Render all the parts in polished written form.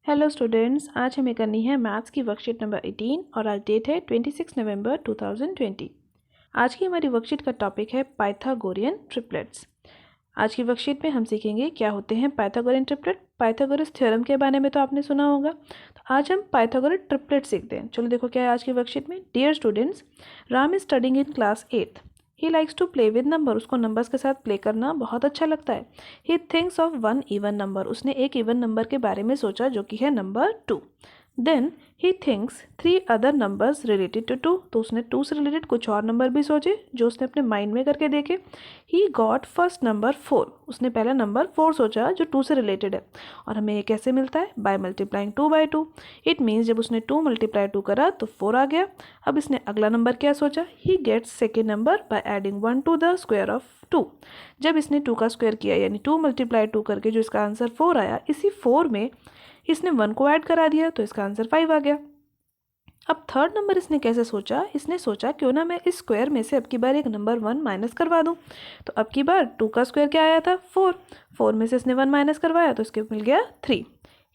Hello students, आज हमें करनी है मैथ्स की वर्कशीट नंबर 18 और आज डेट है 26 नवंबर 2020। आज की हमारी वर्कशीट का टॉपिक है पाइथागोरियन ट्रिपलेट्स। आज की वर्कशीट में हम सीखेंगे क्या होते हैं पाइथागोरियन ट्रिपलेट। पाइथागोरस थ्योरम के बारे में तो आपने सुना होगा, तो आज हम पाइथागोरस ट्रिपलेट सीखते हैं। चलो देखो क्या है आज की वर्कशीट में। Dear students, Ram is studying in class 8th। He likes to play with number. उसको नंबर्स के साथ प्ले करना बहुत अच्छा लगता है। He thinks of one even number. उसने एक इवन नंबर के बारे में सोचा जो कि है number 2। Then he thinks 3 other numbers related to 2। तो उसने 2 से रिलेटेड कुछ और नंबर भी सोचे जो उसने अपने माइंड में करके देखे। He got first number 4। उसने पहला नंबर 4 सोचा जो 2 से रिलेटेड है। और हमें ये कैसे मिलता है? By multiplying 2 by 2। It means जब उसने 2 मल्टीप्लाई 2 करा तो 4 आ गया। अब इसने अगला नंबर क्या सोचा? He gets second number by adding 1 to the square of 2। जब इसने 2 का स्क्वायर किया यानी 2 मल्टीप्लाई 2 करके जो इसका आंसर 4 आया, इसी 4 में इसने 1 को ऐड करा दिया तो इसका आंसर 5 आ गया। अब थर्ड नंबर इसने कैसे सोचा? इसने सोचा क्यों ना मैं इस स्क्वायर में से अब की बार एक नंबर 1 माइनस करवा दूं। तो अब की बार 2 का स्क्वायर क्या आया था? 4 में से इसने 1 माइनस करवाया तो इसके मिल गया 3।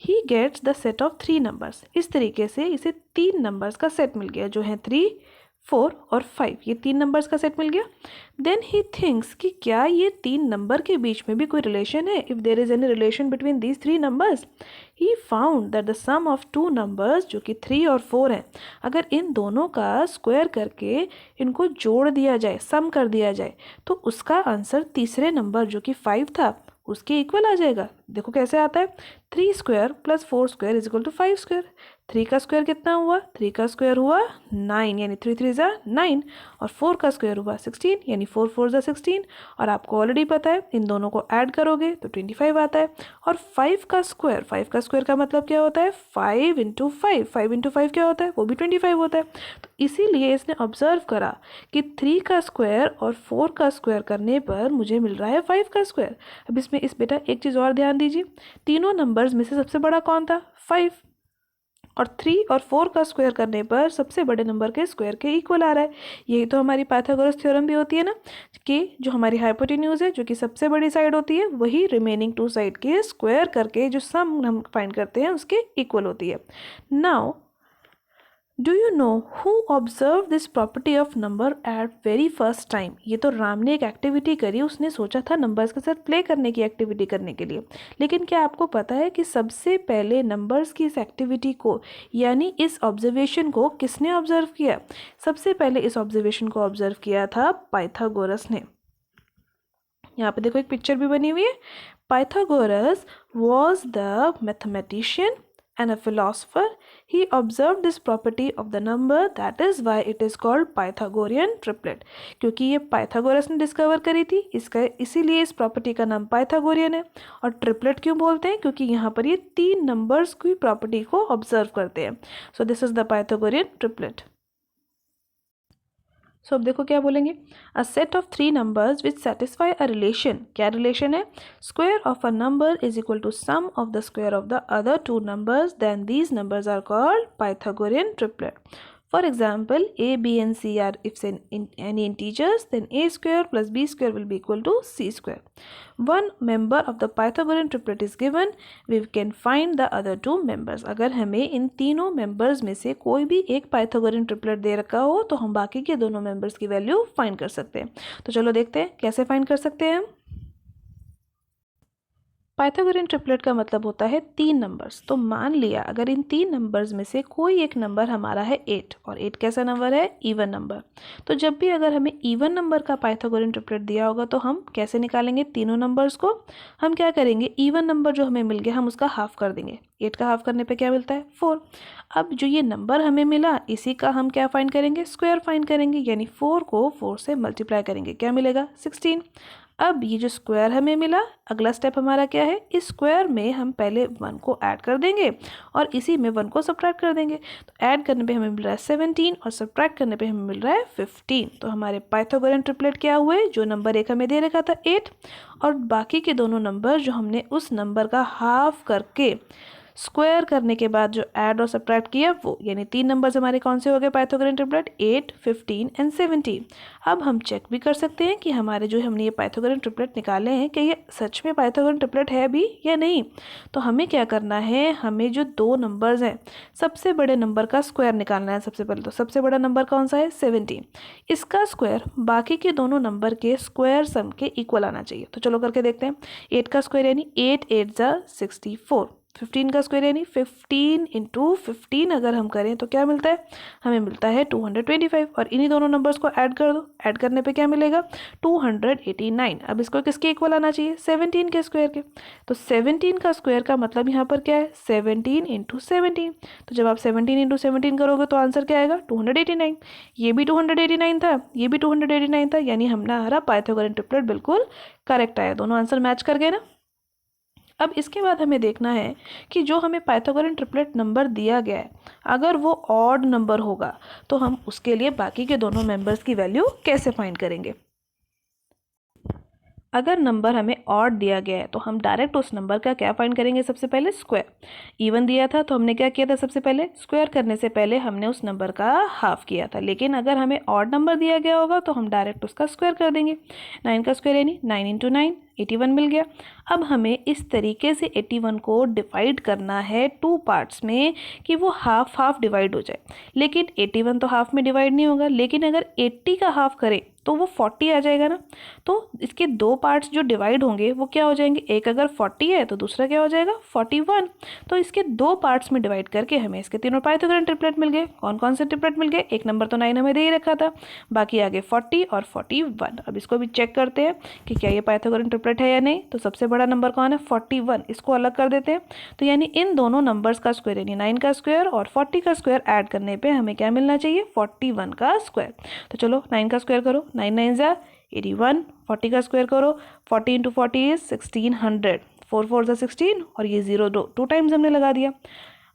He gets the set of 3 numbers. इस तरीके से इसे 3 नंबर्स का सेट मिल गया जो है 3, 4 और 5। ये 3 नंबर्स का सेट मिल गया। देन ही थिंक्स कि क्या ये 3 नंबर के बीच में भी कोई रिलेशन है? If there is any relation between these 3 numbers. He found that the sum of 2 numbers जो कि 3 और 4 हैं, अगर इन दोनों का स्क्वायर करके इनको जोड़ दिया जाए, सम कर दिया जाए, तो उसका आंसर तीसरे नंबर जो कि 5 था उसके इक्वल आ जाएगा। देखो कैसे आता है। 3 square plus 4 square is equal to 5 square. 3 का स्क्वायर कितना हुआ? 3 का स्क्वायर हुआ 9 यानी 3 3 ज़ा 9। और 4 का स्क्वायर हुआ 16 यानी 4 4 ज़ा 16। और आपको ऑलरेडी पता है इन दोनों को ऐड करोगे तो 25 आता है। और 5 का स्क्वायर का मतलब क्या होता है? 5 इंटू 5। 5 इंटू 5 क्या होता है? वो भी 25 होता है। तो इसीलिए इसने ऑब्जर्व करा कि 3 का स्क्वायर और 4 का स्क्वायर करने पर मुझे मिल रहा है 5 का स्क्वायर। अब इसमें बेटा एक चीज़ और ध्यान दीजिए, तीनों नंबर्स में से सबसे बड़ा कौन था? 5। और 3 और 4 का स्क्वायर करने पर सबसे बड़े नंबर के स्क्वायर के इक्वल आ रहा है। यही तो हमारी पाइथागोरस थ्योरम भी होती है ना, कि जो हमारी हाइपोटेन्यूज है जो कि सबसे बड़ी साइड होती है वही रिमेनिंग 2 साइड के स्क्वायर करके जो सम हम फाइंड करते हैं उसके इक्वल होती है। Now do you know who observe this property of number at very first time? ये तो राम ने एक एक्टिविटी करी, उसने सोचा था नंबर्स के साथ प्ले करने की एक्टिविटी करने के लिए। लेकिन क्या आपको पता है कि सबसे पहले नंबर्स की इस एक्टिविटी को यानी इस ऑब्जर्वेशन को किसने ऑब्जर्व किया? सबसे पहले इस ऑब्जर्वेशन को ऑब्जर्व किया था पाइथागोरस ने। यहाँ पे देखो एक पिक्चर भी बनी हुई है। Pythagoras was the mathematician and a philosopher. He observed this property of the number, that is why it is called Pythagorean triplet. क्योंकि ये पाइथागोरस ने डिस्कवर करी थी, इसका इसीलिए इस प्रॉपर्टी का नाम पाइथागोरियन है। और ट्रिपलेट क्यों बोलते हैं? क्योंकि यहाँ पर ये 3 नंबर्स की प्रॉपर्टी को ऑब्जर्व करते हैं। So this is the Pythagorean triplet. So अब देखो क्या बोलेंगे। A set of 3 numbers which satisfy a relation. क्या रिलेशन है? Square of a number is equal to sum of the square of the other 2 numbers, then these numbers are called Pythagorean triplet. For example, a, b and c are if any integers, then a square plus b square will be equal to c square. One member of the Pythagorean triplet is given, we can find the other 2 members. अगर हमें इन तीनों members में से कोई भी एक Pythagorean triplet दे रखा हो तो हम बाकी के दोनों members की वैल्यू फाइंड कर सकते हैं। तो चलो देखते हैं कैसे फाइंड कर सकते हैं हम। पाइथागोरियन ट्रिपलेट का मतलब होता है 3 नंबर्स। तो मान लिया अगर इन 3 नंबर्स में से कोई एक नंबर हमारा है 8, और 8 कैसा नंबर है? Even number. तो जब भी अगर हमें इवन नंबर का पाइथागोरियन ट्रिपलेट दिया होगा तो हम कैसे निकालेंगे तीनों नंबर्स को? हम क्या करेंगे, इवन नंबर जो हमें मिल गया हम उसका हाफ कर देंगे। 8 का हाफ करने पे क्या मिलता है? 4। अब जो ये नंबर हमें मिला इसी का हम क्या फाइंड करेंगे? स्क्वायर फाइंड करेंगे, यानी 4 को 4 से मल्टीप्लाई करेंगे, क्या मिलेगा? 16। अब ये जो स्क्वायर हमें मिला, अगला स्टेप हमारा क्या है? इस स्क्वायर में हम पहले 1 को ऐड कर देंगे और इसी में 1 को सब्ट्रैक्ट कर देंगे। तो ऐड करने पे हमें मिल रहा है 17 और सब्ट्रैक्ट करने पे हमें मिल रहा है 15। तो हमारे पाइथागोरियन ट्रिपलेट क्या हुए? जो नंबर एक हमें दे रखा था 8, और बाकी के दोनों नंबर जो हमने उस नंबर का हाफ करके स्क्वायर करने के बाद जो ऐड और सब्ट्रैक्ट किया वो, यानी 3 नंबर्स हमारे कौन से हो गए पाइथागोरन ट्रिपलेट, 8, 15 एंड 17। अब हम चेक भी कर सकते हैं कि हमारे जो हमने ये पाइथागोरन ट्रिपलेट निकाले हैं कि ये सच में पाइथागोरन ट्रिपलेट है भी या नहीं। तो हमें क्या करना है, हमें जो 2 नंबर्स हैं सबसे बड़े नंबर का स्क्वायर निकालना है सबसे पहले। तो सबसे बड़ा नंबर कौन सा है, 17। इसका स्क्वायर बाकी के दोनों नंबर के स्क्वायर सम के इक्वल आना चाहिए। तो चलो करके देखते हैं। 8 का स्क्वायर यानी 8 8 ज़ा 64। 15 का स्क्वायर यानी 15 इंटू 15 अगर हम करें तो क्या मिलता है, हमें मिलता है 225। और इन्हीं दोनों नंबर्स को ऐड कर दो, ऐड करने पे क्या मिलेगा, 289। अब इसको किसके इक्वल आना चाहिए, 17 के स्क्वायर के। तो 17 का स्क्वायर का मतलब यहाँ पर क्या है, 17 इंटू 17। तो जब आप 17 इंटू 17 करोगे तो आंसर क्या आएगा, 289। ये भी 289 था, ये भी 289 था, यानी हमारा पाइथागोरन ट्रिपलेट बिल्कुल करेक्ट आया। दोनों आंसर मैच कर गए ना। अब इसके बाद हमें देखना है कि जो हमें पाइथागोरन ट्रिपलेट नंबर दिया गया है अगर वो ऑड नंबर होगा तो हम उसके लिए बाकी के दोनों मेंबर्स की वैल्यू कैसे फाइंड करेंगे। अगर नंबर हमें ऑड दिया गया है तो हम डायरेक्ट उस नंबर का क्या फाइंड करेंगे, सबसे पहले स्क्वायर। इवन दिया था तो हमने क्या किया था, सबसे पहले स्क्वायर करने से पहले हमने उस नंबर का हाफ किया था। लेकिन अगर हमें ऑड नंबर दिया गया होगा तो हम डायरेक्ट उसका स्क्वायर कर देंगे। 9 का स्क्वायर यानी 9 इंटू 9, 81 मिल गया। अब हमें इस तरीके से 81 को डिवाइड करना है 2 पार्ट्स में कि वो हाफ हाफ डिवाइड हो जाए। लेकिन 81 तो हाफ में डिवाइड नहीं होगा, लेकिन अगर 80 का हाफ करें तो वो 40 आ जाएगा ना। तो इसके 2 पार्ट्स जो डिवाइड होंगे वो क्या हो जाएंगे, एक अगर 40 है तो दूसरा क्या हो जाएगा 41। तो इसके 2 पार्ट्स में डिवाइड करके हमें इसके तीनों पाइथागोरन ट्रिपलेट मिल गए। कौन कौन से ट्रिपलेट मिल गए, एक नंबर तो 9 हमें दे ही रखा था, बाकी आगे 40 और 41। अब इसको भी चेक करते हैं कि क्या ये पाइथागोरन ट्रिपलेट है या नहीं। तो सबसे बड़ा नंबर कौन है, 41, इसको अलग कर देते हैं। तो यानी इन दोनों नंबर्स का स्क्वायर यानी 9 का स्क्वायर और 40 का स्क्वायर ऐड करने पे हमें क्या मिलना चाहिए, 41 का स्क्वायर। तो चलो 9 का स्क्वायर करो, 9 9 ज़ा 81, 40 का स्क्वायर करो, 40 इंटू 40 इज 1600, 4 4 ज़ा 16 और ये 0 टू टाइम्स हमने लगा दिया।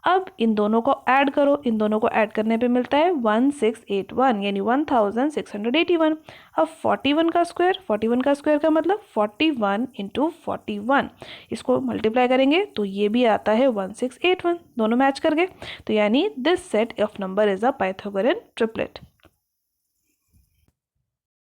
अब इन दोनों को ऐड करो, इन दोनों को ऐड करने पे मिलता है 1681 यानी 1681। अब 41 का स्क्वायर, 41 का स्क्वायर का मतलब 41 इंटू 41, इसको मल्टीप्लाई करेंगे तो ये भी आता है 1681। दोनों मैच कर गए। तो यानी this set of number is a Pythagorean triplet.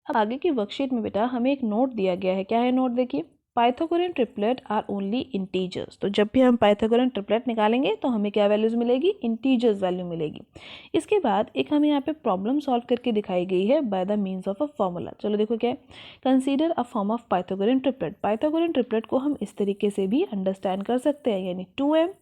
अब आगे की वर्कशीट में बेटा हमें एक नोट दिया गया है। क्या है नोट, देखिए, Pythagorean triplet are only integers. तो जब भी हम पाइथागोरन ट्रिपलेट निकालेंगे तो हमें क्या वैल्यूज मिलेगी, इंटीजर्स वैल्यू मिलेगी। इसके बाद एक हमें यहाँ पे प्रॉब्लम सॉल्व करके दिखाई गई है by the means of a formula. चलो देखो क्या है, consider a form of Pythagorean triplet. Pythagorean triplet को हम इस तरीके से भी अंडरस्टैंड कर सकते हैं, यानी 2m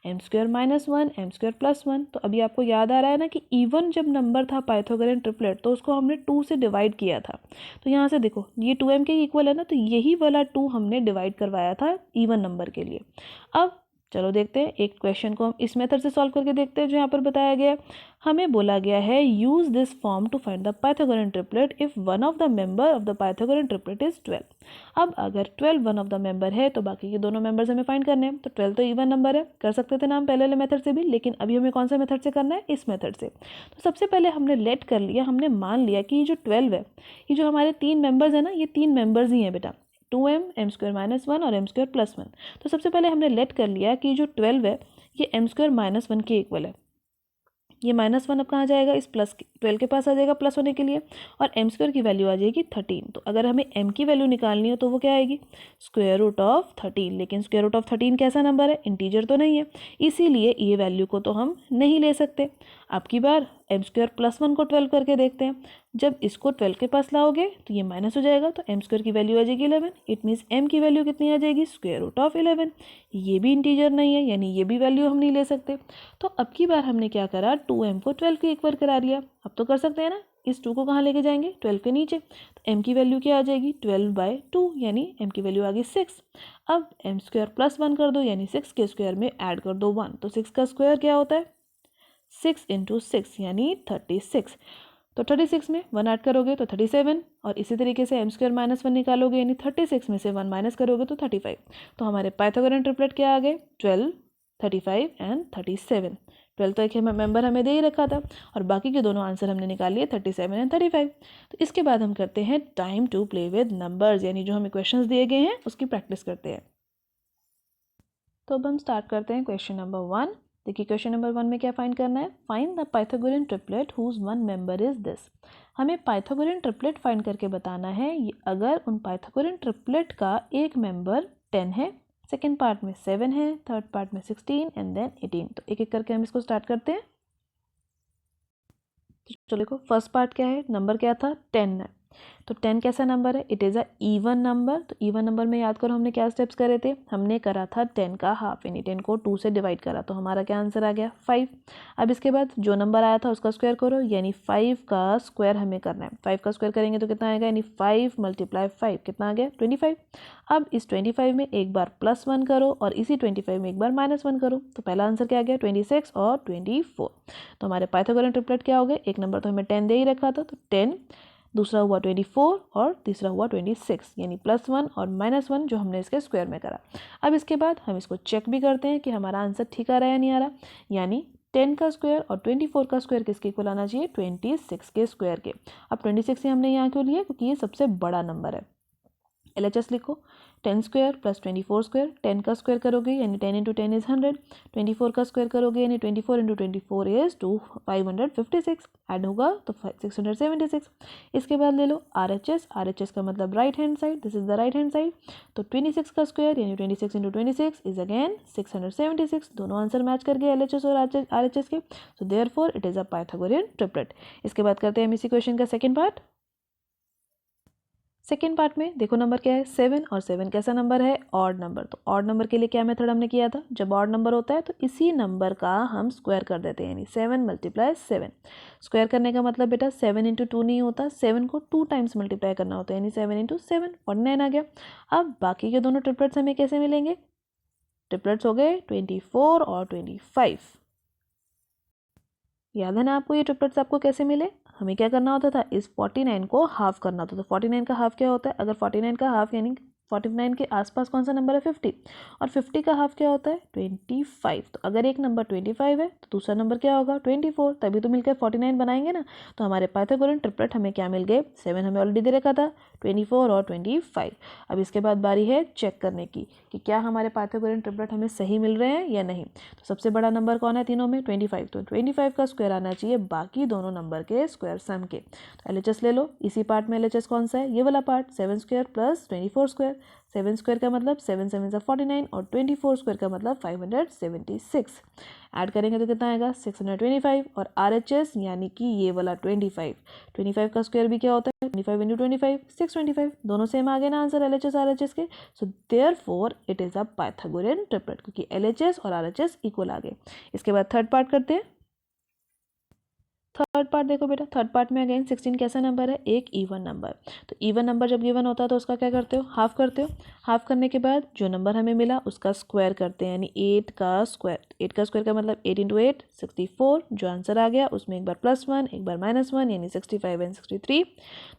M square minus 1 M square plus 1। तो अभी आपको याद आ रहा है ना कि इवन जब नंबर था पाइथागोरन ट्रिपलेट तो उसको हमने 2 से डिवाइड किया था। तो यहाँ से देखो ये 2m के इक्वल है ना, तो यही वाला 2 हमने डिवाइड करवाया था इवन नंबर के लिए। अब चलो देखते हैं एक क्वेश्चन को हम इस मेथड से सॉल्व करके देखते हैं जो यहाँ पर बताया गया है। हमें बोला गया है use this form to find the Pythagorean triplet if one of the member of the Pythagorean triplet is 12। अब अगर 12 वन ऑफ द मेंबर है तो बाकी के दोनों मेंबर्स हमें फाइंड करने हैं। तो 12 तो इवन नंबर है, कर सकते थे ना हम पहले वाले मेथड से भी, लेकिन अभी हमें कौन सा मेथड से करना है, इस मेथड से। तो सबसे पहले हमने लेट कर लिया, हमने मान लिया कि ये जो 12 है, ये जो हमारे 3 मेंबर्स है ना, ये 3 मेंबर्स ही हैं बेटा, 2m एम स्क्वायर माइनस 1 और एम स्क्वायर प्लस 1। तो सबसे पहले हमने लेट कर लिया कि जो 12 है ये एम स्क्वायर माइनस 1 के इक्वल है। ये -1 अब कहाँ जाएगा, इस प्लस 12 के पास आ जाएगा प्लस होने के लिए, और एम स्क्वायर की वैल्यू आ जाएगी 13। तो अगर हमें m की वैल्यू निकालनी हो तो वो क्या आएगी, स्क्वायर रूट ऑफ 13। लेकिन स्क्वायर रूट ऑफ 13 कैसा नंबर है, इंटीजर तो नहीं है, इसीलिए ये वैल्यू को तो हम नहीं ले सकते। अब की बार एम स्क्वायर प्लस 1 को 12 करके देखते हैं। जब इसको 12 के पास लाओगे तो ये माइनस हो जाएगा, तो एम स्क्वायर की वैल्यू आ जाएगी 11। इट मीन्स एम की वैल्यू कितनी आ जाएगी, स्क्वायर रूट ऑफ 11। ये भी इंटीजर नहीं है, यानी ये भी वैल्यू हम नहीं ले सकते। तो अब की बार हमने क्या करा, 2m को 12 के इक्वल करा लिया। अब तो कर सकते हैं ना, इस 2 को कहाँ लेके जाएंगे, 12 के नीचे। तो m की वैल्यू क्या आ जाएगी, 12/2, यानी m की वैल्यू आ गई 6। अब एम स्क्वायर प्लस 1 कर दो, यानी 6 के स्क्वायर में ऐड कर दो 1। तो 6 का स्क्वायर क्या होता है, 6 इंटू 6 यानी 36। तो 36 में 1 ऐड करोगे तो 37, और इसी तरीके से m स्क्वायर माइनस 1 निकालोगे, यानी 36 में से 1 माइनस करोगे तो 35। तो हमारे पाइथागोरन ट्रिपलेट क्या आ गए, 12, 35 एंड 37। 12 तो एक मेंबर हमें दे ही रखा था, और बाकी के दोनों आंसर हमने निकाल लिए 37 एंड 35। तो इसके बाद हम करते हैं time to play with numbers, यानी जो हमें क्वेश्चंस दिए गए हैं उसकी प्रैक्टिस करते हैं। तो अब हम स्टार्ट करते हैं क्वेश्चन नंबर 1। देखिए क्वेश्चन नंबर 1 में क्या फाइंड करना है, find the Pythagorean triplet whose one member is this. हमें पाइथागोरियन ट्रिपलेट फाइंड करके बताना है अगर उन पाइथागोरियन ट्रिपलेट का एक मेंबर 10 है, सेकेंड पार्ट में 7 है, थर्ड पार्ट में 16 एंड देन 18। तो एक एक करके हम इसको स्टार्ट करते हैं। तो चलो देखो फर्स्ट पार्ट क्या है, नंबर क्या था 10 है। तो 10 कैसा नंबर है, it is a even number. तो इवन नंबर में याद करो हमने क्या स्टेप्स करे थे, हमने करा था 10 का हाफ, यानी 10 को 2 से डिवाइड करा, तो हमारा क्या आंसर आ गया 5। अब इसके बाद जो नंबर आया था उसका स्क्वायर करो, यानी 5 का स्क्वायर हमें करना है। 5 का स्क्वायर करेंगे तो कितना आएगा, यानी 5 × 5 कितना आ गया 25। अब इस 25 में एक बार +1 करो और इसी 25 में एक बार -1 करो, तो पहला आंसर क्या आ गया 26 और 24। तो हमारे पाइथागोरियन ट्रिपलेट क्या हो गए, एक नंबर तो हमें 10 दे ही रखा था, तो 10, दूसरा हुआ 24 और तीसरा हुआ 26, यानी +1 और -1 जो हमने इसके स्क्वायर में करा। अब इसके बाद हम इसको चेक भी करते हैं कि हमारा आंसर ठीक आ रहा है या नहीं आ रहा, यानी 10 का स्क्वायर और 24 का स्क्वायर किसके इक्वल आना चाहिए, 26 के स्क्वायर के। अब 26 ही हमने यहाँ क्यों लिया, क्योंकि ये सबसे बड़ा नंबर है। LHS लिखो, 10 स्क्वायर प्लस 24 स्क्वायर, 10 का स्क्वायर करोगे यानी 10 × 10 इज़ 100, 24 का स्क्वायर करोगे यानी 24 × 24 इज़ 556, ऐड होगा तो 676। इसके बाद ले लो RHS, RHS का मतलब right hand side, this is the right hand side. तो 26 का स्क्वायर यानी 26 × 26 इज अगेन 676, दोनों आंसर मैच कर गए LHS और RHS के, so therefore it is a Pythagorean triplet. इसके बाद करते हैं हम इसी क्वेश्चन का सेकेंड पार्ट। सेकेंड पार्ट में देखो नंबर क्या है 7, और 7 कैसा नंबर है, ऑड नंबर। तो ऑड नंबर के लिए क्या मेथड हमने किया था, जब ऑड नंबर होता है तो इसी नंबर का हम स्क्वायर कर देते हैं, यानी 7 × 7। स्क्वायर करने का मतलब बेटा 7 × 2 नहीं होता, 7 को 2 टाइम्स मल्टीप्लाई करना होता है, यानी 7 × 7 49 आ गया। अब बाकी के दोनों ट्रिपलेट्स हमें कैसे मिलेंगे, ट्रिपलेट्स हो गए 24 और 25। याद है ना आपको ये ट्रिपलेट्स आपको कैसे मिले, हमें क्या करना होता था, इस 49 को हाफ करना होता था। तो 49 का हाफ क्या होता है, अगर 49 का हाफ यानी 49 के आसपास कौन सा नंबर है 50, और 50 का हाफ क्या होता है 25। तो अगर एक नंबर 25 है तो दूसरा नंबर क्या होगा 24, तभी तो मिलकर 49 बनाएंगे ना। तो हमारे पाइथागोरियन ट्रिपलेट हमें क्या मिल गए, 7 हमें ऑलरेडी दे रखा था, 24 और 25। अब इसके बाद बारी है चेक करने की कि क्या हमारे पाइथागोरियन ट्रिपलेट हमें सही मिल रहे हैं या नहीं। तो सबसे बड़ा नंबर कौन है तीनों में 25, तो 25 का स्क्वायर आना चाहिए बाकी दोनों नंबर के स्क्वायर सम के। तो LHS ले लो, इसी पार्ट में LHS कौन सा है, ये वाला part, 7 square plus 24 square. 7 square का मतलब 7 7 49 और 24 स्क्वायर का मतलब 576। ऐड करेंगे तो कितना आएगा 625, और RHS यानी कि ये वाला 25 का स्क्वायर भी क्या होता है 25 × 25 625, दोनों सेम आ गए ना आंसर LHS RHS के। So therefore it is a Pythagorean triplet, क्योंकि LHS और RHS इक्वल आ गए। इसके बाद थर्ड पार्ट करते हैं। थर्ड पार्ट देखो बेटा, थर्ड पार्ट में अगेन 16 कैसा नंबर है, एक इवन नंबर। तो इवन नंबर जब गिवन होता है तो उसका क्या करते हो, हाफ करते हो। हाफ करने के बाद जो नंबर हमें मिला उसका स्क्वायर करते हैं, यानी 8 का स्क्वायर। 8 का स्क्वायर का मतलब 8 × 8 64, जो आंसर आ गया उसमें एक बार +1 एक बार -1, यानी 65 एंड 63।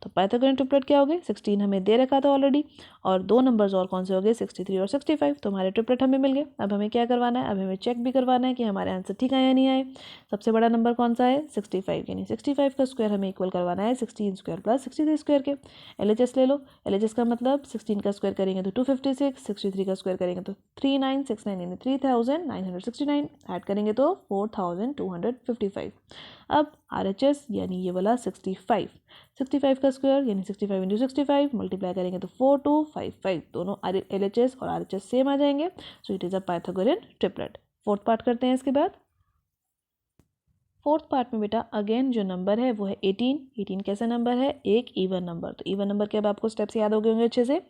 तो पाइथागोरियन ट्रिपलेट क्या हो गए, 16 हमें दे रखा था ऑलरेडी, और दो नंबर्स और कौन से हो गए 63 और 65। तो हमारे ट्रिपलेट हमें मिल गए। अब हमें क्या करवाना है, अब हमें चेक भी करवाना है कि हमारे आंसर ठीक आए या नहीं आए। सबसे बड़ा नंबर कौन सा है 65, यानी 65 का स्क्वायर हमें इक्वल करवाना है 16 स्क्वायर प्लस 63 स्क्वायर के। LHS ले लो, LHS का मतलब 16 का स्क्वायर करेंगे तो 256, 63 का स्क्वायर करेंगे तो 3969, यानी 3969, ऐड करेंगे तो 4255। अब RHS यानी ये वाला 65 का स्क्वायर यानी 65 × 65 मल्टीप्लाई करेंगे तो 4255, दोनों LHS और RHS सेम आ जाएंगे। सो it is a Pythagorean triplet. Fourth part करते हैं इसके बाद। फोर्थ पार्ट में बेटा अगेन जो नंबर है वो है 18 कैसा नंबर है, एक इवन नंबर। तो इवन नंबर के अब आपको स्टेप्स याद हो गए होंगे अच्छे से।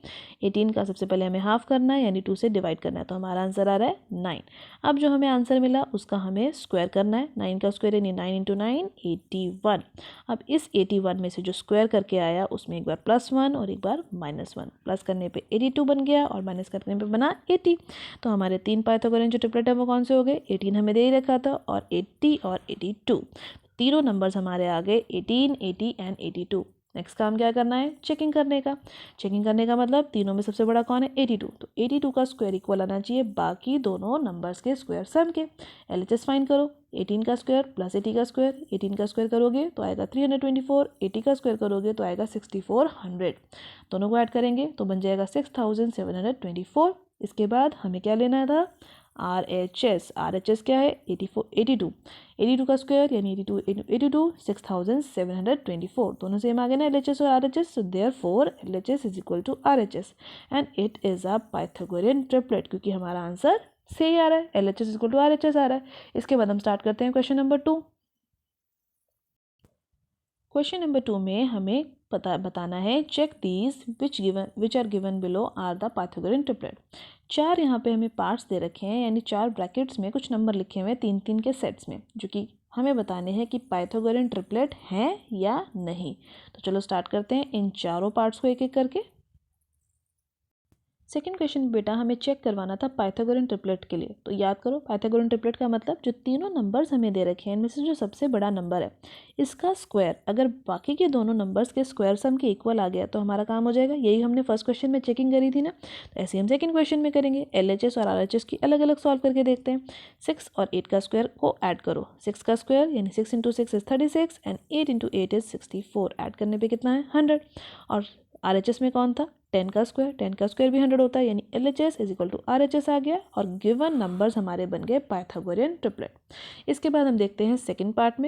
18 का सबसे पहले हमें हाफ करना है, यानी 2 से डिवाइड करना है, तो हमारा आंसर आ रहा है 9। अब जो हमें आंसर मिला उसका हमें स्क्वायर करना है, 9 का स्क्वायर यानी 9 × 9 81। अब इस 81 में से जो स्क्वायर करके आया उसमें एक बार +1 और एक बार -1, प्लस करने पर 82 बन गया और माइनस करने पर बना 80। तो हमारे 3 पाइथागोरियन जो ट्रिपलेट है वो कौन से हो गए, 18 हमें दे ही रखा था और 80 और 82, तीनों नंबर्स हमारे आ गए 18, 80 एंड 82। नेक्स्ट काम क्या करना है, चेकिंग करने का। चेकिंग करने का मतलब तीनों में सबसे बड़ा कौन है 82, तो 82 का स्क्वायर इक्वल आना चाहिए बाकी दोनों नंबर्स के स्क्वायर सम के। LHS फाइंड करो, 18 का स्क्वायर प्लस 80 का स्क्वायर, 18 का स्क्वायर करोगे तो आएगा 324, 80 का स्क्वायर करोगे तो आएगा 6400, दोनों को ऐड करेंगे तो बन जाएगा 6724। इसके बाद हमें क्या लेना था, RHS क्या है 82 का स्क्वायर यानी 82 6724 दोनों सेम आ गए ना LHS और RHS. So therefore LHS is equal to RHS and it is a Pythagorean triplet क्योंकि हमारा आंसर सही आ रहा है. LHS इक्वल टू RHS आ रहा है. इसके बाद हम स्टार्ट करते हैं क्वेश्चन नंबर 2. क्वेश्चन नंबर 2 में हमें बताना है check these which are given below are the Pythagorean triplet. 4 यहाँ पे हमें पार्ट्स दे रखे हैं यानी 4 ब्रैकेट्स में कुछ नंबर लिखे हुए हैं 3-3 के सेट्स में जो कि हमें बताने हैं कि पाइथागोरियन ट्रिपलेट हैं या नहीं. तो चलो स्टार्ट करते हैं इन चारों पार्ट्स को एक एक करके. सेकेंड क्वेश्चन बेटा हमें चेक करवाना था पाइथागोरियन ट्रिपलेट के लिए. तो याद करो पाइथागोरियन ट्रिपलेट का मतलब जो तीनों नंबर्स हमें दे रखे हैं इनमें से जो सबसे बड़ा नंबर है इसका स्क्वायर अगर बाकी के दोनों नंबर्स के स्क्वायर सम के इक्वल आ गया तो हमारा काम हो जाएगा. यही हमने फर्स्ट क्वेश्चन में चेकिंग करी थी ना. तो ऐसे हम सेकेंड क्वेश्चन में करेंगे. LHS और RHS की अलग अलग सॉल्व करके देखते हैं. 6 और 8 का स्क्वायर को ऐड करो. 6 का स्क्वायर यानी 6 × 6 इज 36 एंड 8 × 8 इज 64. ऐड करने पर कितना है 100. और RHS में कौन था 10 का स्क्वायर भी 100 होता है यानी LHS is equal to RHS आ गया और गिवन नंबर्स हमारे बन गए पाइथागोरियन ट्रिपलेट. इसके बाद हम देखते हैं सेकंड पार्ट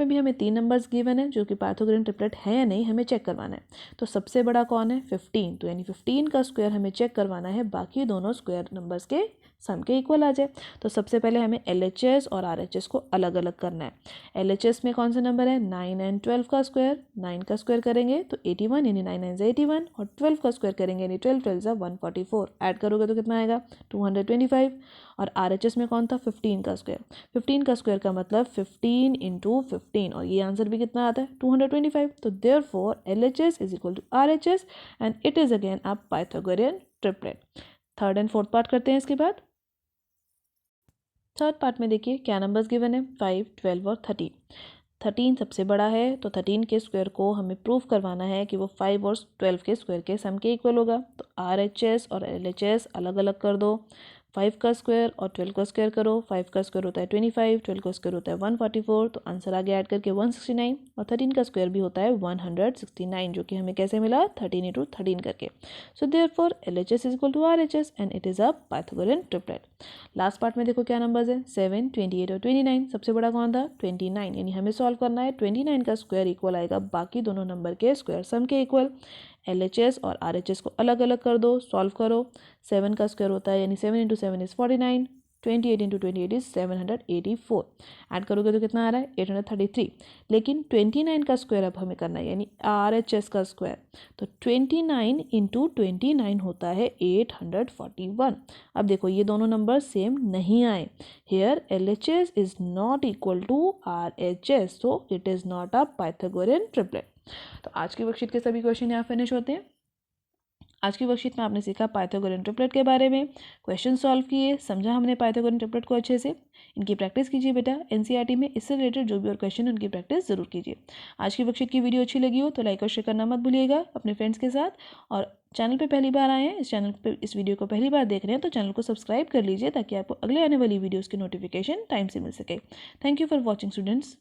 में भी हमें 3 नंबर्स गिवन है जो कि पाइथागोरियन ट्रिपलेट है या नहीं हमें चेक करवाना है. तो सबसे बड़ा कौन है 15. तो यानी 15 का स्क्वायर हमें चेक करवाना है बाकी दोनों स्क्वायर नंबर्स के सम के इक्वल आ जाए. तो सबसे पहले हमें LHS और RHS को अलग अलग करना है. LHS में कौन सा नंबर है 9 एंड 12 का स्क्वायर. 9 का स्क्वायर करेंगे तो 81 यानी 9 9 81 और 12 का स्क्वायर करेंगे यानी 12 12 144. ऐड करोगे तो कितना आएगा 225. और RHS में कौन था 15 का स्क्वायर. 15 का स्क्वायर का मतलब 15 × 15 और ये आंसर भी कितना आता है 225. तो therefore LHS is equal to RHS and it is again a Pythagorean triplet. Third and fourth part करते हैं इसके बाद. थर्ड पार्ट में देखिए क्या नंबर्स गिवन है 5 12 और 13. 13 सबसे बड़ा है तो 13 के स्क्वायर को हमें प्रूव करवाना है कि वो 5 और 12 के स्क्वायर के सम के इक्वल होगा. तो RHS और LHS अलग अलग कर दो. 5 का स्क्वायर और 12 का स्क्वायर करो. 5 का स्क्वायर होता है 25, 12 का स्क्वायर होता है 144. तो आंसर आगे ऐड करके 169 और 13 का स्क्वायर भी होता है 169 जो कि हमें कैसे मिला 13 × 13 करके. So therefore LHS is equal to RHS and it is a Pythagorean triplet. Last part में देखो क्या नंबर्स है 7 28 और 29. सबसे बड़ा कौन था 29 यानी हमें सॉल्व करना है 29 का स्क्वायर इक्वल आएगा बाकी दोनों नंबर के स्क्वायर सम के इक्वल. LHS और RHS को अलग अलग कर दो सॉल्व करो. 7 का स्क्वायर होता है यानी 7 × 7 इज़ 49. 28 × 28 इज़ 784. ऐड करोगे तो कितना आ रहा है 833. लेकिन 29 का स्क्वायर अब हमें करना है यानी RHS का स्क्वायर. तो 29 × 29 होता है 841. अब देखो ये दोनों नंबर सेम नहीं आए. Here LHS is not equal to RHS so it is not a Pythagorean triplet. तो आज की वर्कशीट के सभी क्वेश्चन यहाँ फिनिश होते हैं. आज की वर्कशीट में आपने सीखा पाइथागोरियन ट्रिपलेट के बारे में. क्वेश्चन सॉल्व किए समझा हमने पाइथागोरियन ट्रिपलेट को अच्छे से. इनकी प्रैक्टिस कीजिए बेटा. NCERT में इससे रिलेटेड जो भी और क्वेश्चन उनकी प्रैक्टिस जरूर कीजिए. आज की वर्कशीट की वीडियो अच्छी लगी हो तो लाइक और शेयर करना मत भूलिएगा अपने फ्रेंड्स के साथ. और चैनल पे पहली बार आए हैं इस वीडियो को पहली बार देख रहे हैं तो चैनल को सब्सक्राइब कर लीजिए ताकि आपको अगले आने वाली वीडियोज़ की नोटिफिकेशन टाइम से मिल सके. Thank you for watching students.